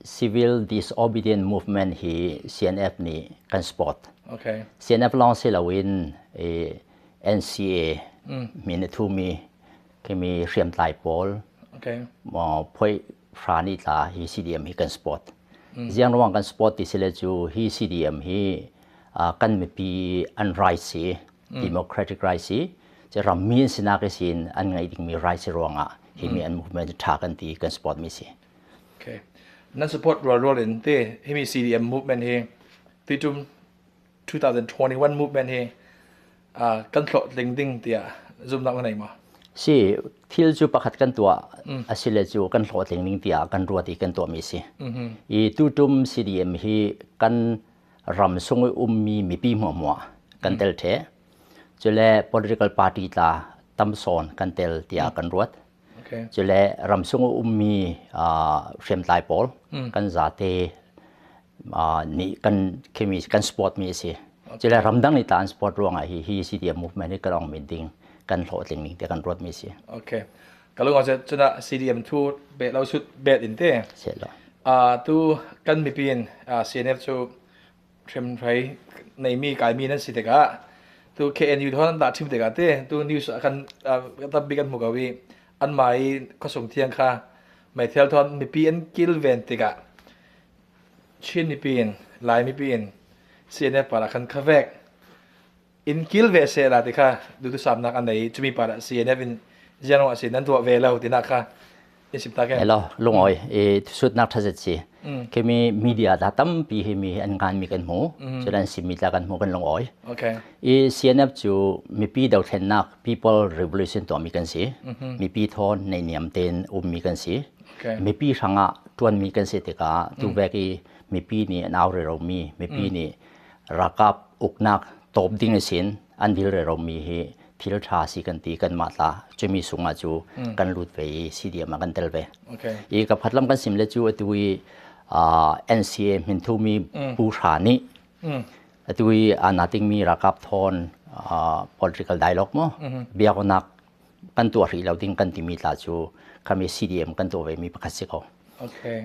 civil disobedient movement hi CNF ni kan sport okay CNF long selawin NCA min thu mi ke mi riam tai pol okay mo phoi frani ta hi CDM hi kan sport jiang rawang kan sport ti sele chu hi CDM hi kan mi pi an right si democratic right siจะรำมีนสินาเกสินอันไงดิ่งมีไรสิรวงhi mi an movement tha kan ti kan sport mi si okay nan support role in te hi mi CDM movement he ti tum 2021 movement he kan thlo ding tia zum nak nai ma si thil chu pakhat kan tua asile chu kan thlo ding tia kan ruati kan to mi si I tu tum CDM hi kan ram sung mi pi mo kan tel the chule political party ta tam son kan tel tia kan ruat okay chule ram sung mi frem tai pol kan za te ni kan kemi kan sport mi si chule ram dang ni tan sport ruanga hi CDM movement ni kan ong meeting kan thlo tling ni te kan ruat mi si okay kalung ase chuna CDM 2 be lau sut bet in te se lo tu kan mi pin CNF chu threm thai nei mi kai mi nan si te ka tu KNU thon da thim te ka te tu news kan ta bigan mu ka wi an mai ko sung thiang kha mai thel thon mi pi an kil ven te ka chin mi pin lai mi pin CNF para kan khavek in kil ve se la te kha du tu sam nak an nei chumi para CNF in jano asin nan tu ve lau ti na kha isim ta ke hello lungoi sut nak thaset si kemi media da tam pi hi mi an kan mi kan mu chulan simita kan mu kan lungoi okay CNF chu mi pi dau thlen nak people revolution to mi kan si mi pi thon nei niam ten mi kan si mi pi sanga tuan mi kan se te ka tu ve ki mi pi ni an aure ro mi pi ni rakap uknak top ding sin an dil re ro mi hi thil tha si kan ti kan ma ta chemi sunga chu kan lut ve CDM kan tel ve okay ka phatlam kan simle chu atui NCA min thu mi pu tha ni atui anating mi rakap thon political dialogue mo bia ko nak kan tu ri lo ding kan ti mi ta chu kami CDM kan to ve mi pakhat se ko okay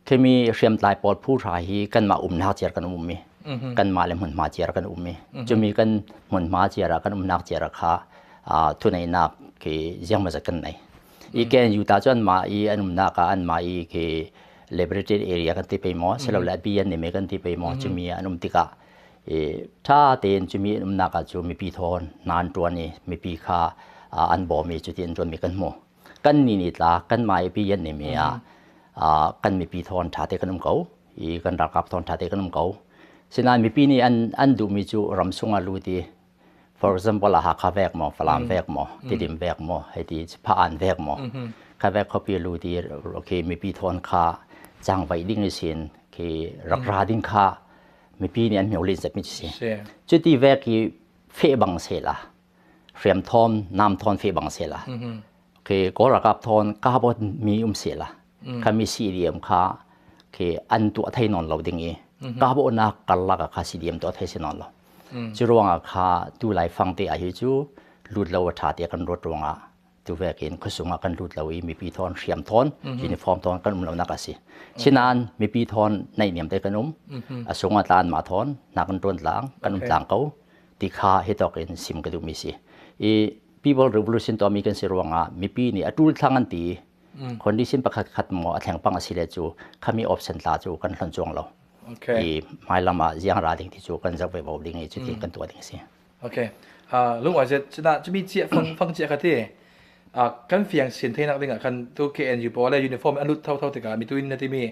kemi riam tlai pol pu tha hi kan ma na cher kan mi kan ma le mun ma cher kan mi chumi kan mun ma cher kan nak cher kha thu nei nak ke jiang ma kan nei I ken yu ta chan ma I anum na ka an ma I ke liberated area kan ti pe mo selo la bi an ne me kan ti pe mo chumi anum tika tha ten chumi anum na ka chu mi pi thon nan tuan ni mi pi kha an bo mi chu tin tuan mi kan mo kan ni ni tla kan mai pi yan ne me kan mi pi thon tha te kan ko I kan rakap thon tha te kan ko sinan mi pi ni an du mi chu ram sunga lu ti for example ha kha vek mo falam vek mo tidim vek mo hai ti pha an vek mo kha vek khopi lu ti okay mi pi thon kha chang vai ding ni sin ke rak ra ding kha mi pi ni an myo lin zat mi si chu ti vek ki fe bang se la frem thom nam thon fe bang se la ke ko rakap thon ka bo mi se la kha mi CDM kha ke an tu thai non lo ding e ka bo na kal la ka CDM to thai se non lo chu ronga kha tu lai phang te a hi chu lut lo tha te kan rot ronga tu vekin khusunga kan lut lo I mi pi thon riam thon uniform thon kan lo na ka si chinan mi pi thon nei niam te kanum asunga tan ma thon na kan ron lang kan tlang ko ti kha he to ken sim ka du mi si people revolution to mi kan si ronga mi pi ni atul thang an ti condition pakhat khat mo athang pang asile chu khami option la chu kan hlan chong lo okay mai lama jiang ra ding ti chu kan jak ve bo ding e chu tin kan to ding si okay lung wa je chna chmi chi fang chi kha te kan fiang sin the nak ding kan tu KNU po la uniform anut thau te ka mi tuin na ti mi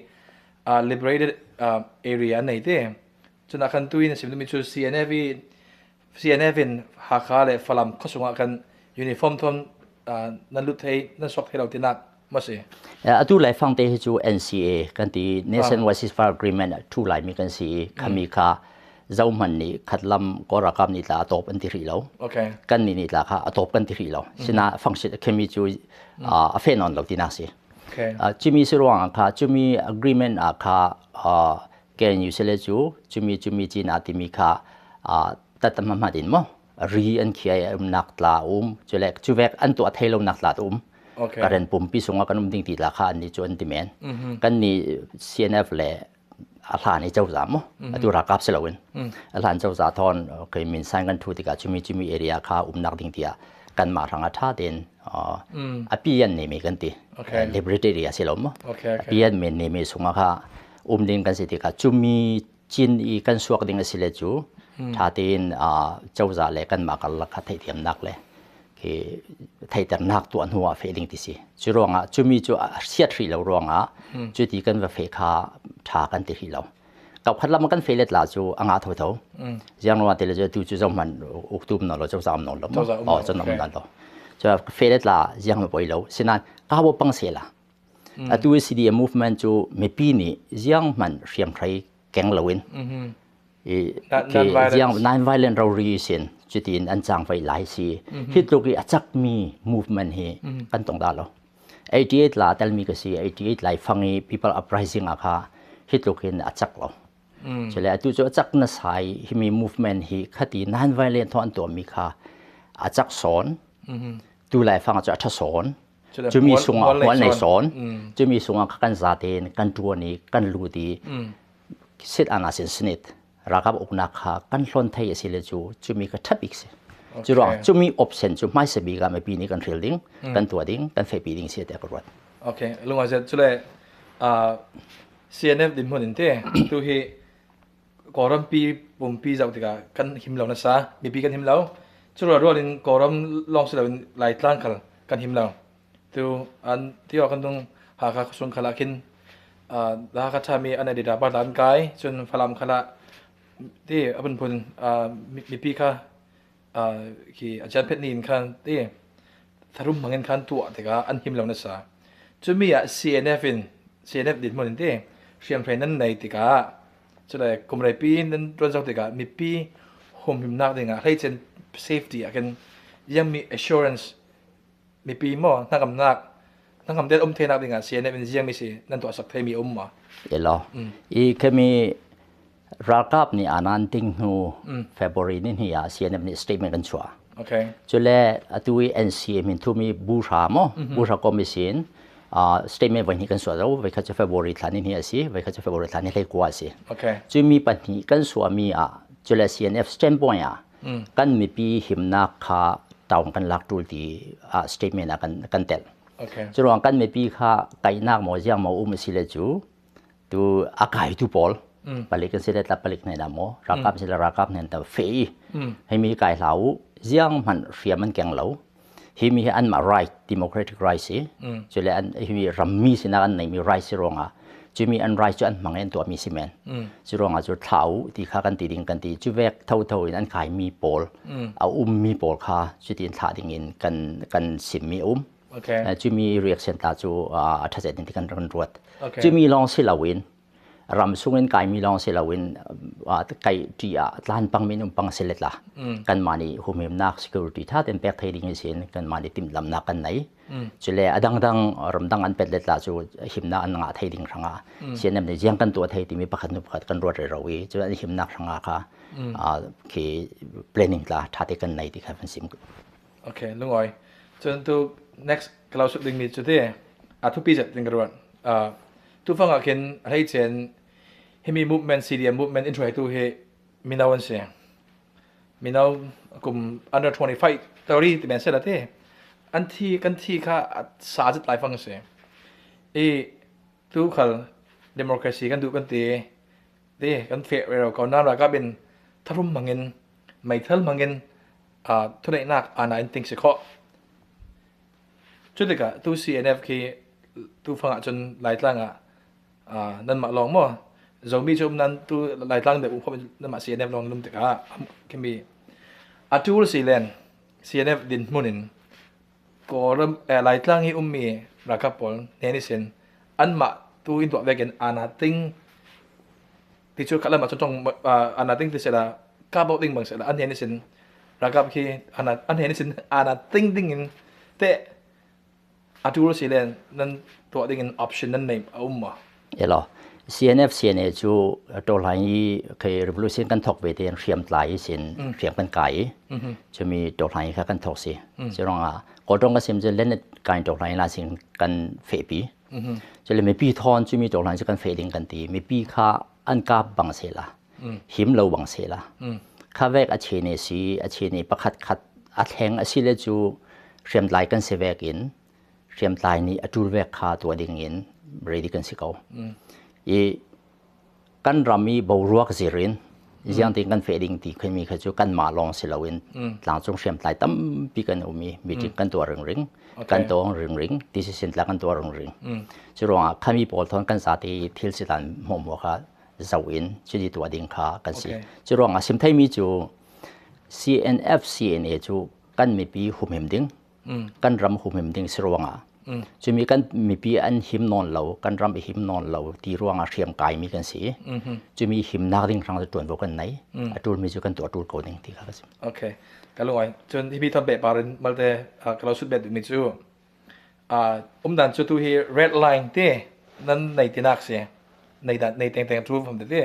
liberated area nei te chna kan tuin sim mi chu CNF in ha kha le falam khosunga kan uniform thon nan lut thei nan sok thei lo ti nak ma se atu lai phang te chu NCA kan ti nation wise far agreement thu lai mi kan si khami kha zau man ni khatlam ko rakam ni la top an ti ri lo okay kan ni la kha atop kan ti ri lo sina function khami chu a fe non lo ti na si okay chimi sirwang kha chumi agreement kha ken yu sele chumi chin atimi kha tatamma din mo ri an khia nak tla chulek chuwek an to thailo nak tla กะเรนปุ่มปีสงกันดิ่งติราคานี่จนติแมนกันนี่ CNF แลอาหารนี่เจ้าสามตัวราคาเสลวินอาหารเจ้าสาทอนเคยมีสังกันทุติกาจุมีเอเรียค่านักดิ่งติกันมาทางอาท่าเดนอภิยันนี่มีกันติลิเบรตเรียเสลมอภิยันมีนี่มีสงค่ะดิ่งกันสิติกาจุมีจินอีกันสวกดิ่งสิเลจูท่าเดนเจ้าสาเลกันมากันลักไทยเทียมนักเลยไทยแต่นักตัวหัวเฟลิงที่สิจุรองจุมีจุเสียทีเรารองจุดีกันว่าเฟคาทากันที่เรากับขัดลำกันเฟลเลตลาจูอ่างอาเท่ายังว่าแต่ละจุจุจอมันอุกตุมนอเราจะสามนอเราจะนอมันเราจะเฟลเลตลายังไม่ปล่อยเราฉะนั้นก้าวปังเสียละตัว CDM movement จูไม่ปีนี้ยังมันเรียมใครแกงเราเองยัง non-violent revolution จุดที่อันจังไฟหลายสิฮิตลูกอัจักมี movement เฮกันตรงดาเรา88ลาแต่มีก็สิ88ไลฟังอี people uprising อะค่ะฮิตลูกเห็นอัจักเราใช่แล้วตัวจะอัจักนั่นใช่ที่มี movement เฮคดี non-violent ทอนตัวมีค่ะอัจักสอนตัวไลฟังจะอัจักสอนจะมีส่งหัวในสอนจะมีส่งกันซาเดนกันตัวนี้กันลูดีเซตอานาเซนสนิทรักอุกนักขากันล้นไทยสิเลจูมีกระทับอีกสิจูรอจูมีออปชั่นจูไม่สบีกันไม่ปีนี้กันเทรลดิ้งกันตัวดิ้งกันเฟปีดิ้งเสียแต่กรวดโอเคลุงอาจจะจุเลยCNF ดิมคนนี้ตัวที่กอรัมปีปุ่มปีจากที่กันหิมเหล่านั้นซะมีปีกันหิมเหล่าจุดรัวลินกอรัมลองสิเราไล่ตั้งกันหิมเหล่าตัวอันที่ว่ากันตรงหากเขาส่งขลักินแล้วเขาจะมีอันไหนดีดาบาดานกายจนพลัมขละที่อภิพลมีปีค่ะที่อาจารย์เพชรนินค่ะที่ทารุมมังเงินคันตัวแต่ก็อันหิมเหล่านั้นซะจะมีCNF ดินมันที่เชียงไฟนั้นในที่ก็จะได้กรมไรปีนั้นตรวจสอบที่ก็มีปีโฮมหิมนักที่ก็ให้เช่น safety กันยังมี assurance มีปีมั่วนักกำนักนักกำเดินเทนักที่ก็CNF เป็นยังมีสินั่นตัวสักเทมีมาเดี๋ยวรออีกมีรักกับนี่อานันติงหูFebruary นี่เฮียCNFนี่ statement กันชัวจุเลตัว NCA มินทุมีบูชาบูชาคอมมิชชั่นstatement วันนี้กันชัวเราไว้เขาจะ February ท่านนี่เฮียสิไว้เขาจะ Februry ท่านนี่เลยกว่าสิจุมีปัญหากันชัวมีจุเล CNF standpoint กันมีปีหิมนักขาตาวกันลักดูดีstatement กันเตลจุรวงกันมีปีขาไก่นักหมอยังหมอสิเลจูตัวอากาศทุบอลbalik sila balik na mo rakap sila rakap na ta fei himi kai lau jiang man riaman keng lau himi an ma right democratic right si chule an himi rammi sina an nei mi right si ronga chumi an right chu an mangen to mi simen chu ronga chu thau ti kha kan ti ding kan ti chu vek thau in an khai mi pol a mi pol kha chu tin tha ding in kan sim mi chumi reaction ta chu athaje tin kan ron ruat chumi long silawinรำสุ่งเงินไก่มีลองเสลวินไก่ที่ล้านปังมีนุ่มปังเสล็ดละกันมานี่หุ่มหิมนัก security ถ้าเป็นแปลกไทยดิ้งเสียนกันมานี่ติมลำนักกันไหนจุเลอดังรำดังอันเป็ดเล็ดละจูหิมนักอันงาไทยดิ้งรังเสียนเนี่ยยังกันตัวไทยที่มีประคันนุบขัดกันรวดเร็ววีจุอันหิมนักรังค่ะคือ planning ละถ้าที่กันไหนที่เขาเป็นซิมโอเคลุงอ้อยจนตัว next เราสุดดิ้งมีจุดที่ทุกปีจะดิ้งกันรวดทุกฝั่งก็เห็นให้เช่นให้มี movement CDM movement interact ตัวให้มีนาวันเสียมีนากลุ่ม under 25 theory ที่เป็นเสร็จแล้วที่อันที่กันที่ค่ะสาจิตหลายฝั่งเสียทุกขั้น democracy กันดูกันที่กันเฟรเราก่อนหน้าเราก็เป็นทารุมมังเงินไม่ทัลมังเงินทุนในนักอ่านอินทิงสิข้อจุดที่ก็ตัว CNF คือทุกฝั่งจนหลายครั้งนั่นมาลองมั้งจะมีชมนั้นตัวหลายครั้งเดี๋ยวผมนั่นมา CNF ลองลุ่มแต่ก็แค่มีตัว CNF ดินมุนินก็เริ่มหลายครั้งที่มีรักกับปอลเนนิเซนอันมาตัวอินตัวเวกันอานาติงที่ช่วยขัดละมาจนตรงอานาติงที่เสร็จแล้วก้าวติ้งบางเสร็จแล้วอันเนนิเซนรักกับที่อันเนนิเซนอานาติงดิ้งแต่ตัว CNF นั้นตัวดิ้งoption นั้นในมาCNF CNA จูตัวหลายคือ revolution กันถกไปเตียนเรียมหลายสินเรียมกันไก่จะมีตัวหลายค่ะกันถกสิจะลอง ก็ต้องก็เสียมจะเล่นการตกหลังล่ะสิ่งกันเฟปีจะเลยไม่ปีทอนจะมีตกหลังจะกันเฟดิงกันตีไม่ปีค่าอันกาบังเสละหิมเราบังเสละข้าเวกอเชเนสีอเชเนประคัดขัดอัดแหงอสิเลจูเรียมลายกันเสเวกินเรียมลายนี้อจูเวกค่าตัวดิ่งอินบริดิกันสิเขาอีกันรามีบรัวกสิรินยังติงกันเฟดิงตีเคยมีเขาจูกันมาลองสิลาวินหลังจงเรียมลายตั้มปีกันมีติกันตัวริงกันตัวริงที่สินละกันตัวริงจุดว่าข้ามีปอลทอนกันสาธิทิลสิตันหอมว่าเจ้าอินจุดตัวดิ่งค่ากันสิจุดว่าสิมไทยมีจู CNF CNA จูกันมีปีหุมหิมดิ่งกันรำหุมหิมดิ่งสิรวงจะมีกันมีปีอันหิมนอนเหลากันรำหิมนอนเหลาที่รวงเรียมกายมีกันสิจะมีหิมนักดิ่งครั้งตัวบุกันไหนตัวมีจุกันตัวตัวกูดิ่งที่ครับโอเคกันลงไว้จนที่พี่ทำแบบบารินมาแต่เราสุดแบบมีจูดันจุดที่ red line ที่นั้นในที่นักเสียในแต่งทูผมที่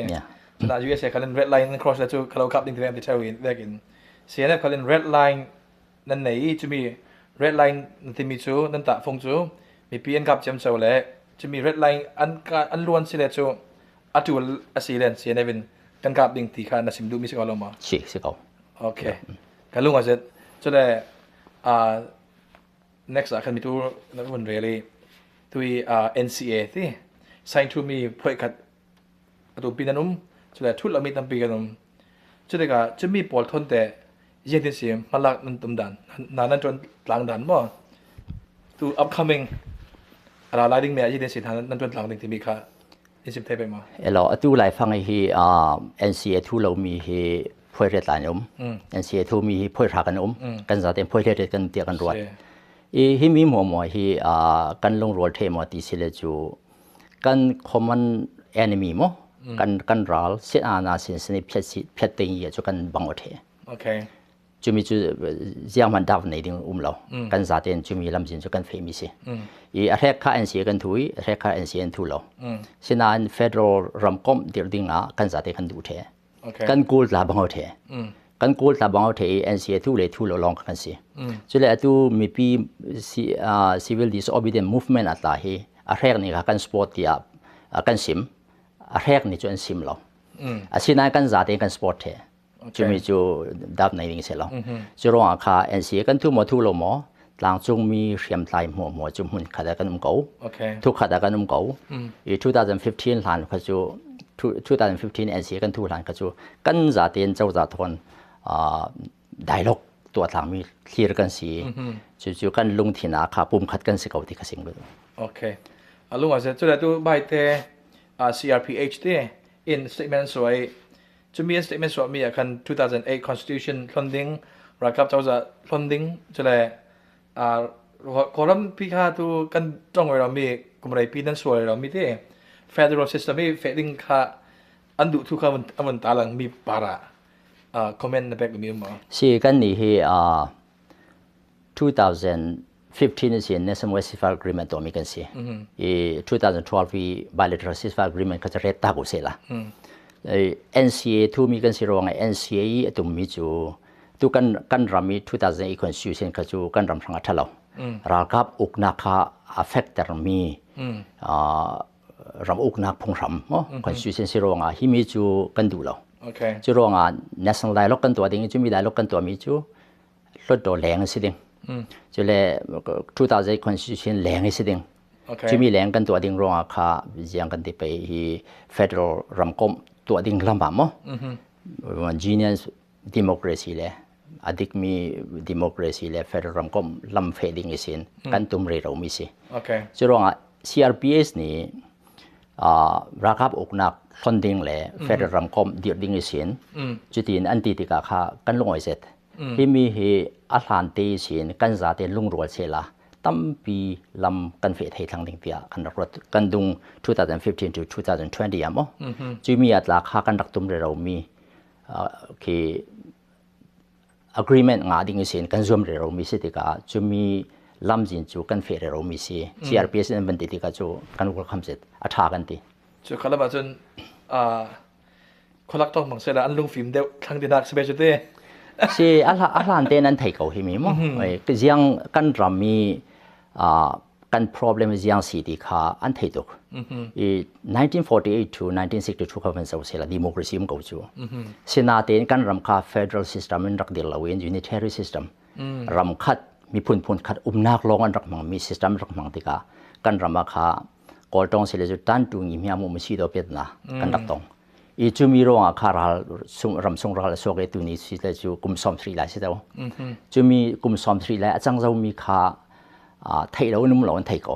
จนอายุเสียเขาเล่น red line นั้น cross แล้วจูเขาขับดิ่งที่ที่เช่าอินเวกินเสียเนี่ยเขาเล่น red line นั้นไหนจะมี red line นั่นที่มีจูนั่นตะฟงจูมีปีนกับจำเสาเลยจะมี red line อันล้วนสิเลจูอัตุลอาศิเลนเสียในเป็นกันกับดิ่งที่ข้านัสิมดูมีสิกอลมาสิกอโอเคกันลุงอาจจะจะได้next อาจจะมีตัวนักวันเรียลตัว NCA ที่ sign to me เพื่อขัดตัวปีนั้นจะได้ทุกเรามีตั้งปีกันจะได้ก็จะมีปอลทนแต่ยังที่เสียมาลักนั้นตุ้มดันนั้นจนหลังดันบ่ตัว upcoming อะไรไลดิ้งเมียยังที่เสียนั้นจนหลังดิ่งที่มีค่าที่สิบเทไปมาเราตัวหลายฟังให้NCA ทุกเรามีให้เพื่อเรียนหลายNCA ทุกมีเพื่อหากันกันจะเต็มเพื่อเรียนกันเตียกันรวดฮิมีหมัวฮิกันลงรวดเทมอติสิเลจูกัน common enemy มั้กันรัลเสียอาณาสินสนิเพชรติงอยู่กันบังอเทโอเคจุมีจุยังมันดาวในดิ่งเรากันจะเต็มจุมีลำจินจุกันเฟมิสิอะไรค่า NCA กันทุยอะไรค่า NCA ทุเราสินัน federal รัมคอมเดียร์ดิ่งกันจะเต็มกันดูเทกันกูลาบังอเทกันกูลตาบังเอาเท NCA ทุเรศทุลลองกันสิจุดแรกตัวมีปีcivil disobedient movement อัตราเฮอะไรนี่กันสปอร์ตที่กันซิมอะไรนี่จนซิมเราสิ่งนั้นกันจัดเองกันสปอร์ตเฮจุดมีจุดดับในดิ่งเสร็จแล้วจุดรองค่า NCA กันทุกหมดทุลลงหมอหลังจงมีเสียมไทยหมอจุดหุ่นขัดกันเก่าทุกขัดกันเก่า2015หลังก็จุด2015 NCA กันทุกหลังก็จุดกันจัดเองเจ้าจัดทนdialog ตัวทางมีเคลียร์กันสิจุดกันลงที่นาคาปุ่มขัดกันสิเก่าที่กสิงก็โอเคลุงอาจจะจุดแรกตัวใบเตCRPH ที่ in statement สวยจะมี statement สวยมีกัน2008 constitution funding รักกับเจ้าจะ funding จุดแรกขอรับพี่ข้าตัวกันจ้องไว้เรามีกลุ่มไรปีนั้นสวยเรามีที่ federal system มี funding ค่าอันดุทุกคำมันตาลังมีปาระcomment ในแบบนี้มั้ยสิกันนี่เฮ2015นี่สิ National Ceasefire Agreement ตัวมีกันสิ2012 วี Bilateral Ceasefire Agreement ก็จะเรียกตากุเสละNCA ทุมีกันสิรอง NCA ตุมีจูตุกันรามี2008 Constitution ก็จูกันรำสังกัดเรารักกับอุกนัก affect แต่มีรำอุกนักพงรำConstitution สิรองฮิมีจูกันดูเราจุดรองnational dialogue กันตัวดิ่งจุมี dialogue กันตัวมีจุลดตัวแรงสิดิ่งจุเลย2000 constitution แรงสิดิ่งจุมีแรงกันตัวดิ่งรองค่ายังกันที่ไป federal รัมคมตัวดิ่งลำบากมั้ง genius democracy เลยอดีตมี democracy เลย federal รัมคมลำเฟดิ่งสินกันตุ่มเรื่องมีสิจุดรอง CRPS นี่รักกับอุกนักfunding เลย federal รัมคอมเดียร์ดิ่งสินจุดที่อันที่ติกาค่ะกันลงไว้เสร็จที่มีอัลลันเตสินกันจะเต็มลุงรัวเสละตั้มปีลำกันเฟดให้ทางดิ่งเตียกันรักกันดุง2015 to 2020อ่ะมั้งจุดมีอัตราค่ากันรักตุ่มเรามีคือ agreement งาดิ่งสินกันรวมเรามีสิติกาจุดมีลำจินจุกันเฟดเรามีสิ CRPS นั่นเป็นติกาจุกันรักคำเสร็จอัฐากันตีจุดขลับมาจนคนรักต้องมังเสละอันลุงฟิล์มเดียวครั้งที่นักสเปเชียลเต้ si alan te nan thai ko hi mi mo ke jiang kan ram mi kan problem jiang si ti kha an thai tok i 1948 to 1962 kha ban so sela democracy mo ko chu sina te kan ram kha federal system in rak dil lawin unitary system ram khat mi phun khat nak long an rak mang mi system rak mang ti ka kan ram kha kol tong sele ju tan tu ngi mi amu mi si do pet na kan rak tong i chu mi ro nga kharal ram sung ral so ge tu ni si le chu kum som 3 lai si do chu mi kum som 3 lai achang zo mi kha thai lo num lo an thai ko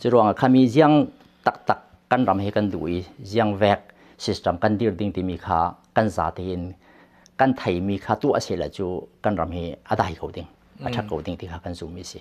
chu ro nga kha mi jiang tak kan ram he kan dui jiang vek system kan dir ding ti mi kha kan za te in kan thai mi kha tu a se la chu kan ram he adai ko ding athak ko ding ti kha kan zu mi si